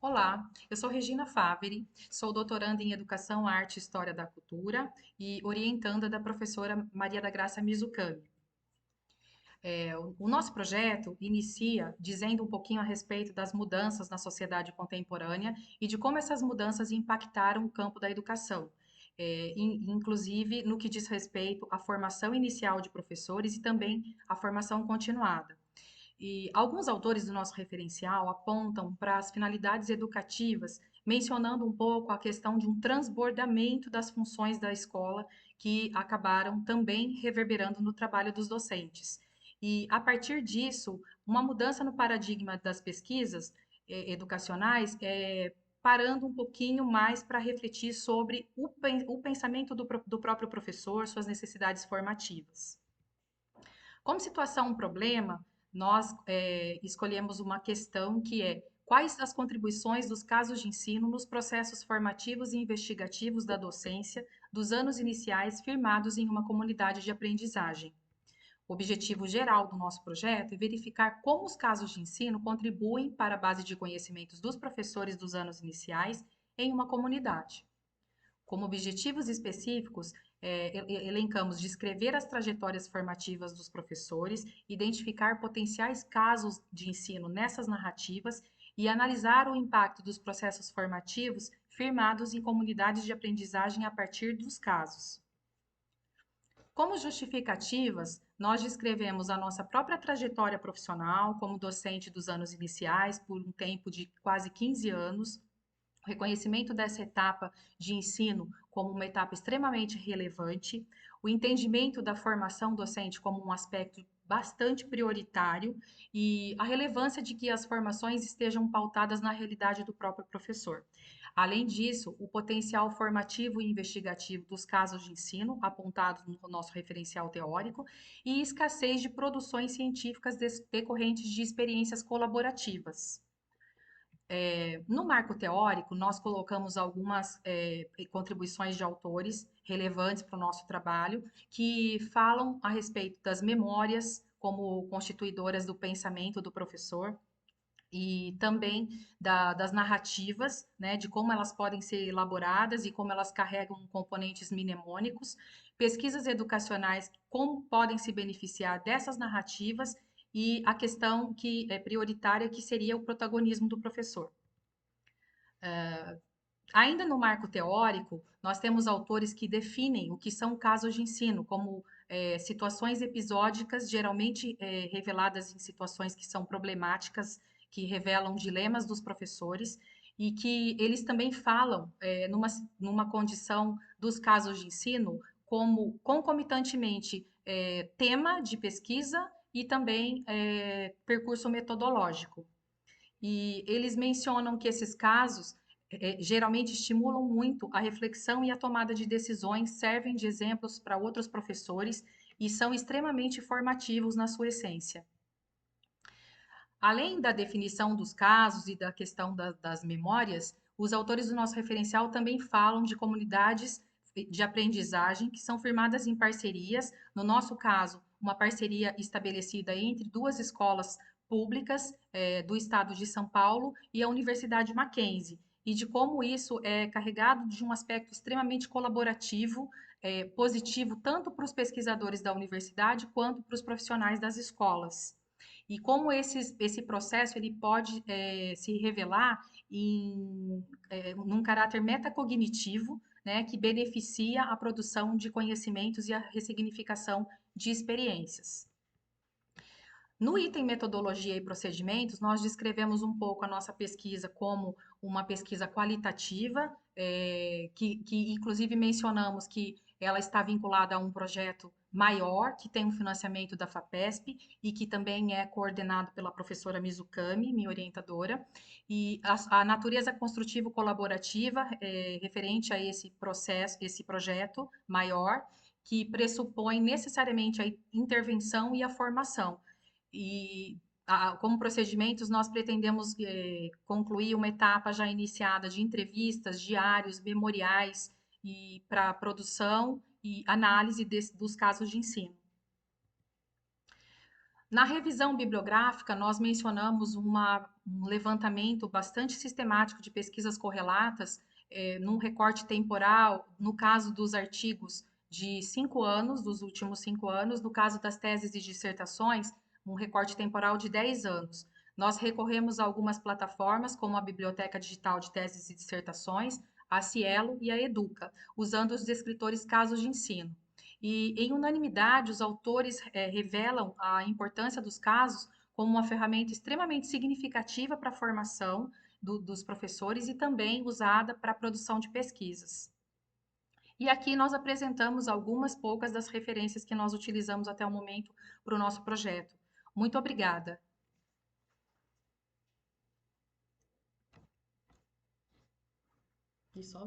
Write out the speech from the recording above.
Olá, eu sou Regina Faveri, sou doutoranda em Educação, Arte e História da Cultura e orientanda da professora Maria da Graça Mizukami. O nosso projeto inicia dizendo um pouquinho a respeito das mudanças na sociedade contemporânea e de como essas mudanças impactaram o campo da educação, inclusive no que diz respeito à formação inicial de professores e também à formação continuada. E alguns autores do nosso referencial apontam para as finalidades educativas, mencionando um pouco a questão de um transbordamento das funções da escola que acabaram também reverberando no trabalho dos docentes. E a partir disso, uma mudança no paradigma das pesquisas educacionais, parando um pouquinho mais para refletir sobre o pensamento do próprio professor, suas necessidades formativas. Como situação um problema, nós escolhemos uma questão que é quais as contribuições dos casos de ensino nos processos formativos e investigativos da docência dos anos iniciais firmados em uma comunidade de aprendizagem. O objetivo geral do nosso projeto é verificar como os casos de ensino contribuem para a base de conhecimentos dos professores dos anos iniciais em uma comunidade. Como objetivos específicos, elencamos descrever as trajetórias formativas dos professores, identificar potenciais casos de ensino nessas narrativas e analisar o impacto dos processos formativos firmados em comunidades de aprendizagem a partir dos casos. Como justificativas, nós descrevemos a nossa própria trajetória profissional como docente dos anos iniciais, por um tempo de quase 15 anos, o reconhecimento dessa etapa de ensino como uma etapa extremamente relevante, o entendimento da formação docente como um aspecto bastante prioritário e a relevância de que as formações estejam pautadas na realidade do próprio professor. Além disso, o potencial formativo e investigativo dos casos de ensino apontados no nosso referencial teórico e escassez de produções científicas decorrentes de experiências colaborativas. No marco teórico, nós colocamos algumas contribuições de autores relevantes para o nosso trabalho, que falam a respeito das memórias como constituidoras do pensamento do professor, e também das narrativas, né, de como elas podem ser elaboradas e como elas carregam componentes mnemônicos, pesquisas educacionais, como podem se beneficiar dessas narrativas e a questão que é prioritária, que seria o protagonismo do professor. Ainda no marco teórico, nós temos autores que definem o que são casos de ensino, como situações episódicas, geralmente reveladas em situações que são problemáticas, que revelam dilemas dos professores, e que eles também falam numa condição dos casos de ensino como concomitantemente tema de pesquisa e também percurso metodológico. E eles mencionam que esses casos geralmente estimulam muito a reflexão e a tomada de decisões, servem de exemplos para outros professores e são extremamente formativos na sua essência. Além da definição dos casos e da questão das memórias, os autores do nosso referencial também falam de comunidades de aprendizagem que são firmadas em parcerias, no nosso caso, uma parceria estabelecida entre duas escolas públicas do estado de São Paulo e a Universidade Mackenzie, e de como isso é carregado de um aspecto extremamente colaborativo, positivo tanto para os pesquisadores da universidade quanto para os profissionais das escolas. E como esse processo ele pode se revelar num caráter metacognitivo, né, que beneficia a produção de conhecimentos e a ressignificação de experiências. No item metodologia e procedimentos, nós descrevemos um pouco a nossa pesquisa como uma pesquisa qualitativa, que inclusive mencionamos que ela está vinculada a um projeto maior, que tem um financiamento da FAPESP e que também é coordenado pela professora Mizukami, minha orientadora, e a natureza construtivo-colaborativa referente a esse processo, esse projeto maior, que pressupõe necessariamente a intervenção e a formação. E como procedimentos, nós pretendemos concluir uma etapa já iniciada de entrevistas, diários, memoriais e para produção e análise dos casos de ensino. Na revisão bibliográfica, nós mencionamos um levantamento bastante sistemático de pesquisas correlatas, num recorte temporal, no caso dos artigos de 5 anos, dos últimos 5 anos, no caso das teses e dissertações, um recorte temporal de 10 anos. Nós recorremos a algumas plataformas, como a Biblioteca Digital de Teses e Dissertações, a Cielo e a Educa, usando os descritores casos de ensino. E, em unanimidade, os autores revelam a importância dos casos como uma ferramenta extremamente significativa para a formação dos professores e também usada para a produção de pesquisas. E aqui nós apresentamos algumas poucas das referências que nós utilizamos até o momento para o nosso projeto. Muito obrigada. E só